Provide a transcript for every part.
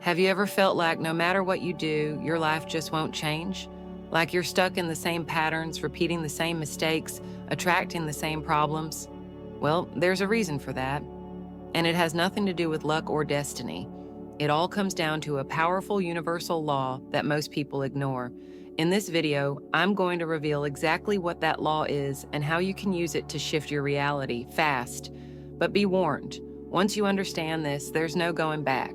Have you ever felt like no matter what you do, your life just won't change? Like you're stuck in the same patterns, repeating the same mistakes, attracting the same problems? Well, there's a reason for that, and it has nothing to do with luck or destiny. It all comes down to a powerful universal law that most people ignore. In this video, I'm going to reveal exactly what that law is and how you can use it to shift your reality fast. But be warned, once you understand this, there's no going back.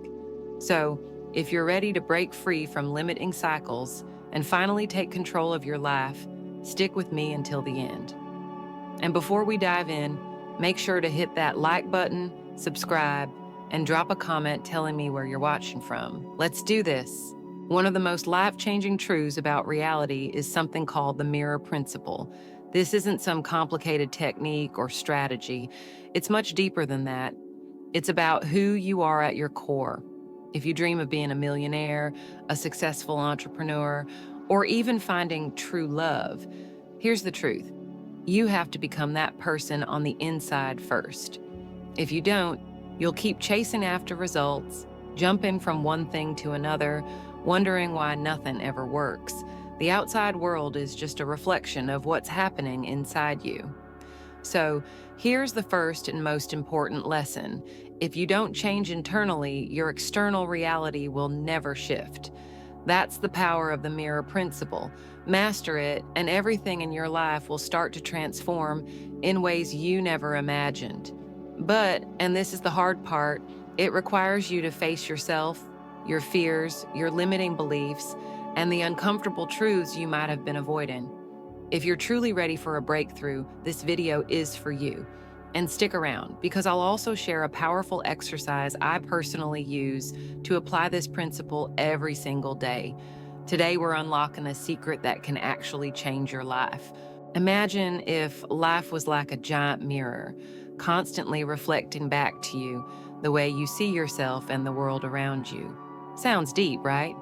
So, if you're ready to break free from limiting cycles and finally take control of your life, stick with me until the end. And before we dive in, make sure to hit that like button, subscribe, and drop a comment telling me where you're watching from. Let's do this. One of the most life-changing truths about reality is something called the mirror principle. This isn't some complicated technique or strategy. It's much deeper than that. It's about who you are at your core. If you dream of being a millionaire, a successful entrepreneur, or even finding true love, here's the truth. You have to become that person on the inside first. If you don't, you'll keep chasing after results, jumping from one thing to another, wondering why nothing ever works. The outside world is just a reflection of what's happening inside you. So, here's the first and most important lesson. If you don't change internally, your external reality will never shift. That's the power of the mirror principle. Master it, and everything in your life will start to transform in ways you never imagined. But, and this is the hard part, it requires you to face yourself, your fears, your limiting beliefs, and the uncomfortable truths you might have been avoiding. If you're truly ready for a breakthrough, this video is for you. And stick around, because I'll also share a powerful exercise I personally use to apply this principle every single day. Today, we're unlocking a secret that can actually change your life. Imagine if life was like a giant mirror, constantly reflecting back to you the way you see yourself and the world around you. Sounds deep, right?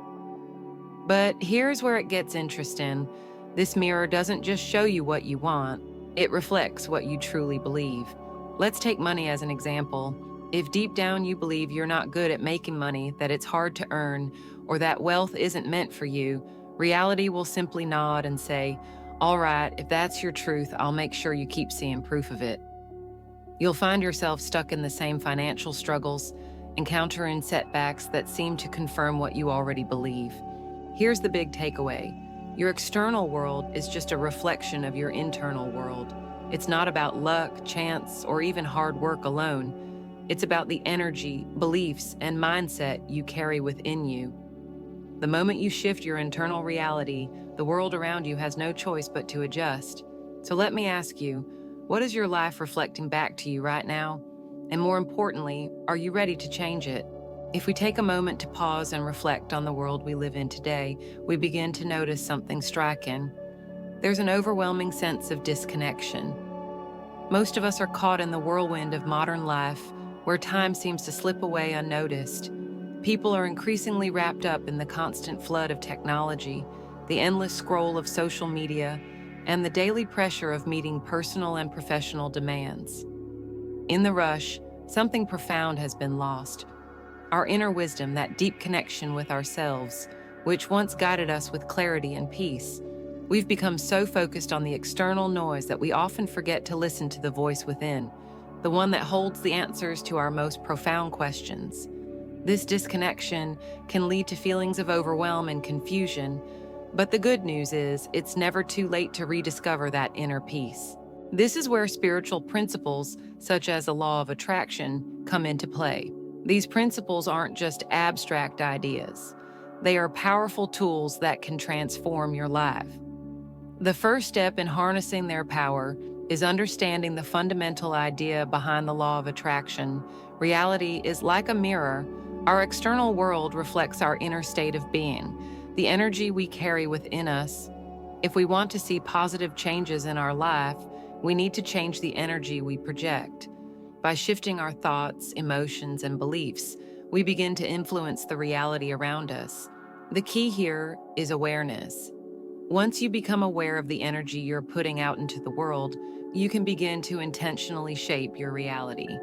But here's where it gets interesting. This mirror doesn't just show you what you want, it reflects what you truly believe. Let's take money as an example. If deep down you believe you're not good at making money, that it's hard to earn, or that wealth isn't meant for you, reality will simply nod and say, "All right, if that's your truth, I'll make sure you keep seeing proof of it." You'll find yourself stuck in the same financial struggles, encountering setbacks that seem to confirm what you already believe. Here's the big takeaway. Your external world is just a reflection of your internal world. It's not about luck, chance, or even hard work alone. It's about the energy, beliefs, and mindset you carry within you. The moment you shift your internal reality, the world around you has no choice but to adjust. So let me ask you, what is your life reflecting back to you right now? And more importantly, are you ready to change it? If we take a moment to pause and reflect on the world we live in today, we begin to notice something striking. There's an overwhelming sense of disconnection. Most of us are caught in the whirlwind of modern life, where time seems to slip away unnoticed. People are increasingly wrapped up in the constant flood of technology, the endless scroll of social media, and the daily pressure of meeting personal and professional demands. In the rush, something profound has been lost. Our inner wisdom, that deep connection with ourselves, which once guided us with clarity and peace. We've become so focused on the external noise that we often forget to listen to the voice within, the one that holds the answers to our most profound questions. This disconnection can lead to feelings of overwhelm and confusion, but the good news is it's never too late to rediscover that inner peace. This is where spiritual principles, such as the law of attraction, come into play. These principles aren't just abstract ideas. They are powerful tools that can transform your life. The first step in harnessing their power is understanding the fundamental idea behind the law of attraction. Reality is like a mirror. Our external world reflects our inner state of being, the energy we carry within us. If we want to see positive changes in our life, we need to change the energy we project. By shifting our thoughts, emotions, and beliefs, we begin to influence the reality around us. The key here is awareness. Once you become aware of the energy you're putting out into the world, you can begin to intentionally shape your reality.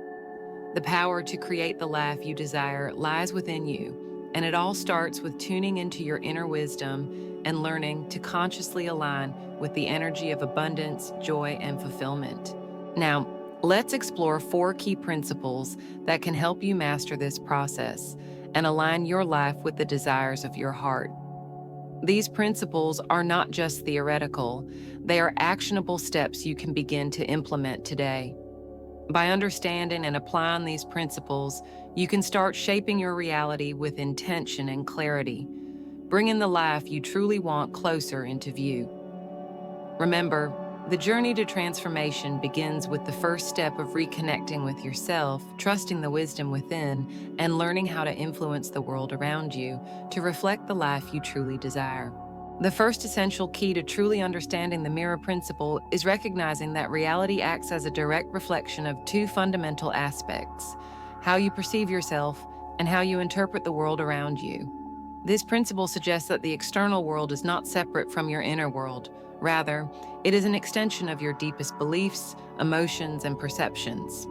The power to create the life you desire lies within you. And it all starts with tuning into your inner wisdom and learning to consciously align with the energy of abundance, joy, and fulfillment. Now, let's explore 4 key principles that can help you master this process and align your life with the desires of your heart. These principles are not just theoretical, they are actionable steps you can begin to implement today. By understanding and applying these principles, you can start shaping your reality with intention and clarity, bringing the life you truly want closer into view. Remember, the journey to transformation begins with the first step of reconnecting with yourself, trusting the wisdom within, and learning how to influence the world around you to reflect the life you truly desire. The first essential key to truly understanding the mirror principle is recognizing that reality acts as a direct reflection of 2 fundamental aspects: how you perceive yourself and how you interpret the world around you. This principle suggests that the external world is not separate from your inner world. Rather, it is an extension of your deepest beliefs, emotions, and perceptions.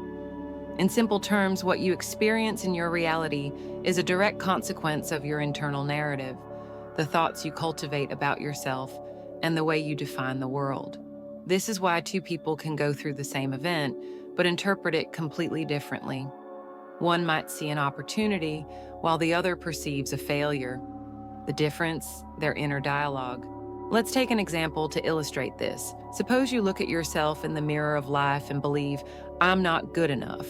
In simple terms, what you experience in your reality is a direct consequence of your internal narrative, the thoughts you cultivate about yourself, and the way you define the world. This is why 2 people can go through the same event, but interpret it completely differently. One might see an opportunity, while the other perceives a failure. The difference, their inner dialogue. Let's take an example to illustrate this. Suppose you look at yourself in the mirror of life and believe, "I'm not good enough."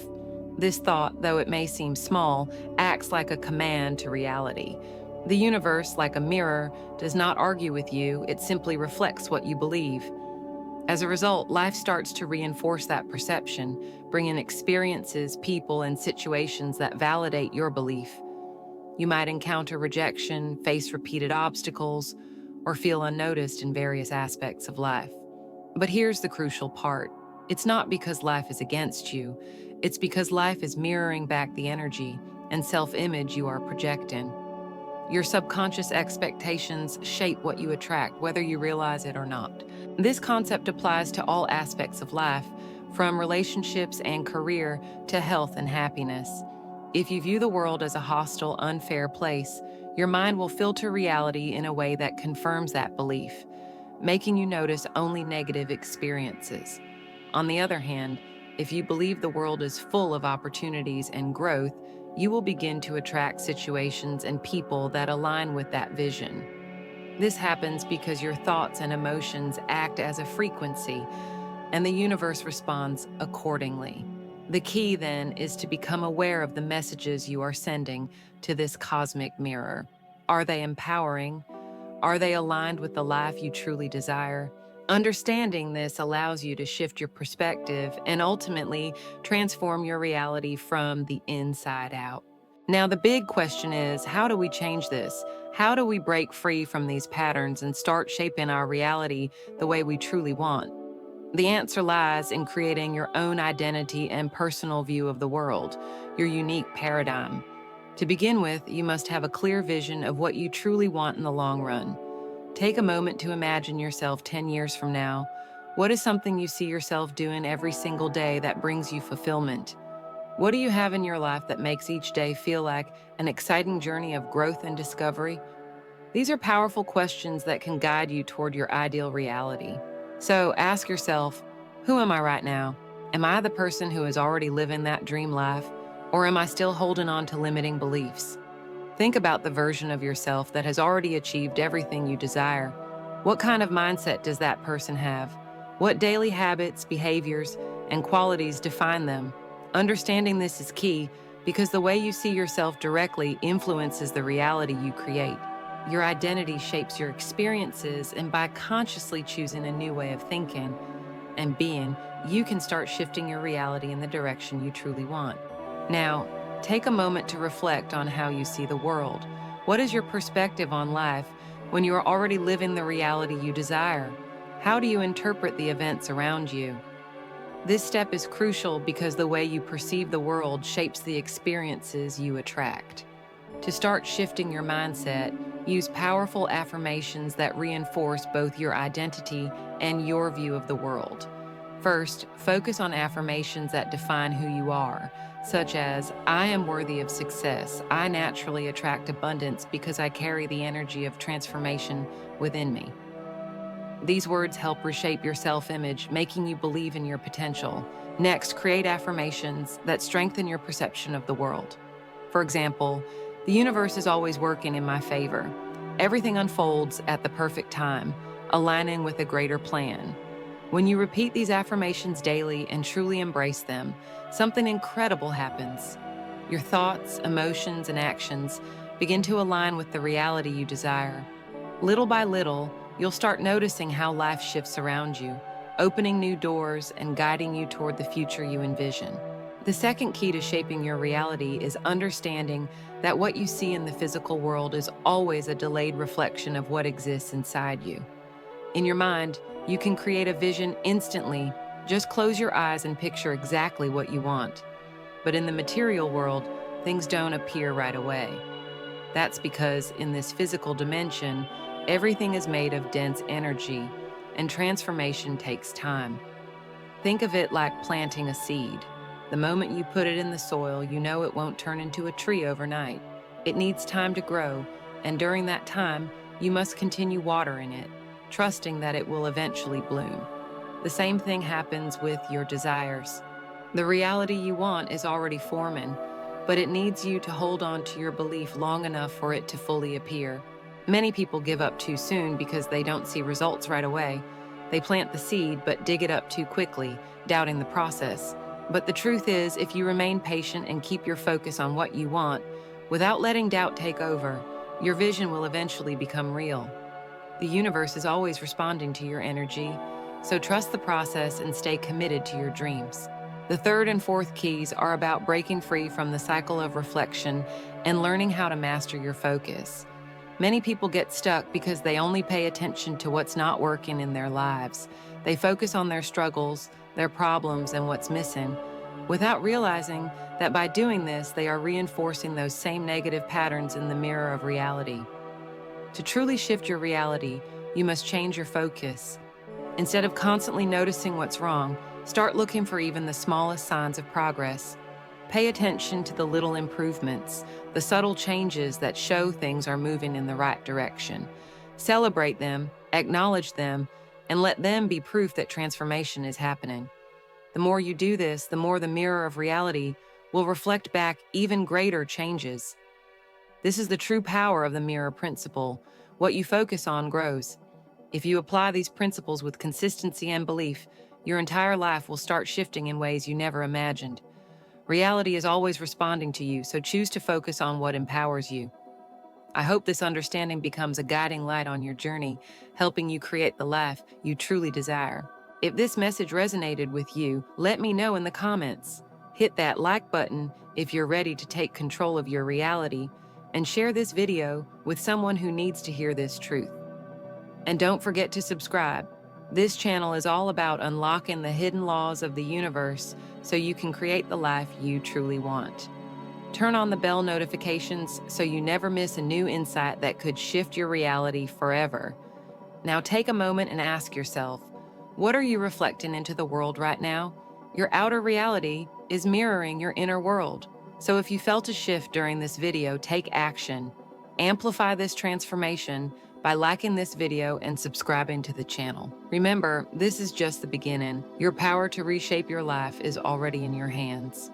This thought, though it may seem small, acts like a command to reality. The universe, like a mirror, does not argue with you, it simply reflects what you believe. As a result, life starts to reinforce that perception, bringing experiences, people, and situations that validate your belief. You might encounter rejection, face repeated obstacles, or feel unnoticed in various aspects of life. But here's the crucial part. It's not because life is against you, it's because life is mirroring back the energy and self-image you are projecting. Your subconscious expectations shape what you attract, whether you realize it or not. This concept applies to all aspects of life, from relationships and career to health and happiness. If you view the world as a hostile, unfair place, your mind will filter reality in a way that confirms that belief, making you notice only negative experiences. On the other hand, if you believe the world is full of opportunities and growth, you will begin to attract situations and people that align with that vision. This happens because your thoughts and emotions act as a frequency, and the universe responds accordingly. The key, then, is to become aware of the messages you are sending to this cosmic mirror. Are they empowering? Are they aligned with the life you truly desire? Understanding this allows you to shift your perspective and ultimately transform your reality from the inside out. Now, the big question is, how do we change this? How do we break free from these patterns and start shaping our reality the way we truly want? The answer lies in creating your own identity and personal view of the world, your unique paradigm. To begin with, you must have a clear vision of what you truly want in the long run. Take a moment to imagine yourself 10 years from now. What is something you see yourself doing every single day that brings you fulfillment? What do you have in your life that makes each day feel like an exciting journey of growth and discovery? These are powerful questions that can guide you toward your ideal reality. So ask yourself, who am I right now? Am I the person who is already living that dream life, or am I still holding on to limiting beliefs? Think about the version of yourself that has already achieved everything you desire. What kind of mindset does that person have? What daily habits, behaviors, and qualities define them? Understanding this is key because the way you see yourself directly influences the reality you create. Your identity shapes your experiences, and by consciously choosing a new way of thinking and being, you can start shifting your reality in the direction you truly want. Now, take a moment to reflect on how you see the world. What is your perspective on life when you are already living the reality you desire? How do you interpret the events around you? This step is crucial because the way you perceive the world shapes the experiences you attract. To start shifting your mindset, use powerful affirmations that reinforce both your identity and your view of the world. First, focus on affirmations that define who you are, such as, I am worthy of success. I naturally attract abundance because I carry the energy of transformation within me. These words help reshape your self-image, making you believe in your potential. Next, create affirmations that strengthen your perception of the world. For example, the universe is always working in my favor. Everything unfolds at the perfect time, aligning with a greater plan. When you repeat these affirmations daily and truly embrace them, something incredible happens. Your thoughts, emotions, and actions begin to align with the reality you desire. Little by little, you'll start noticing how life shifts around you, opening new doors and guiding you toward the future you envision. The second key to shaping your reality is understanding that what you see in the physical world is always a delayed reflection of what exists inside you. In your mind, you can create a vision instantly. Just close your eyes and picture exactly what you want. But in the material world, things don't appear right away. That's because in this physical dimension, everything is made of dense energy, and transformation takes time. Think of it like planting a seed. The moment you put it in the soil, you know it won't turn into a tree overnight. It needs time to grow, and during that time, you must continue watering it, trusting that it will eventually bloom. The same thing happens with your desires. The reality you want is already forming, but it needs you to hold on to your belief long enough for it to fully appear. Many people give up too soon because they don't see results right away. They plant the seed but dig it up too quickly, doubting the process. But the truth is, if you remain patient and keep your focus on what you want, without letting doubt take over, your vision will eventually become real. The universe is always responding to your energy, so trust the process and stay committed to your dreams. The third and fourth keys are about breaking free from the cycle of reflection and learning how to master your focus. Many people get stuck because they only pay attention to what's not working in their lives. They focus on their struggles, their problems, and what's missing, without realizing that by doing this, they are reinforcing those same negative patterns in the mirror of reality. To truly shift your reality, you must change your focus. Instead of constantly noticing what's wrong, start looking for even the smallest signs of progress. Pay attention to the little improvements, the subtle changes that show things are moving in the right direction. Celebrate them, acknowledge them, and let them be proof that transformation is happening. The more you do this, the more the mirror of reality will reflect back even greater changes. This is the true power of the mirror principle. What you focus on grows. If you apply these principles with consistency and belief, your entire life will start shifting in ways you never imagined. Reality is always responding to you, so choose to focus on what empowers you. I hope this understanding becomes a guiding light on your journey, helping you create the life you truly desire. If this message resonated with you, let me know in the comments. Hit that like button if you're ready to take control of your reality, and share this video with someone who needs to hear this truth. And don't forget to subscribe. This channel is all about unlocking the hidden laws of the universe so you can create the life you truly want. Turn on the bell notifications so you never miss a new insight that could shift your reality forever. Now take a moment and ask yourself, what are you reflecting into the world right now? Your outer reality is mirroring your inner world. So if you felt a shift during this video, take action. Amplify this transformation by liking this video and subscribing to the channel. Remember, this is just the beginning. Your power to reshape your life is already in your hands.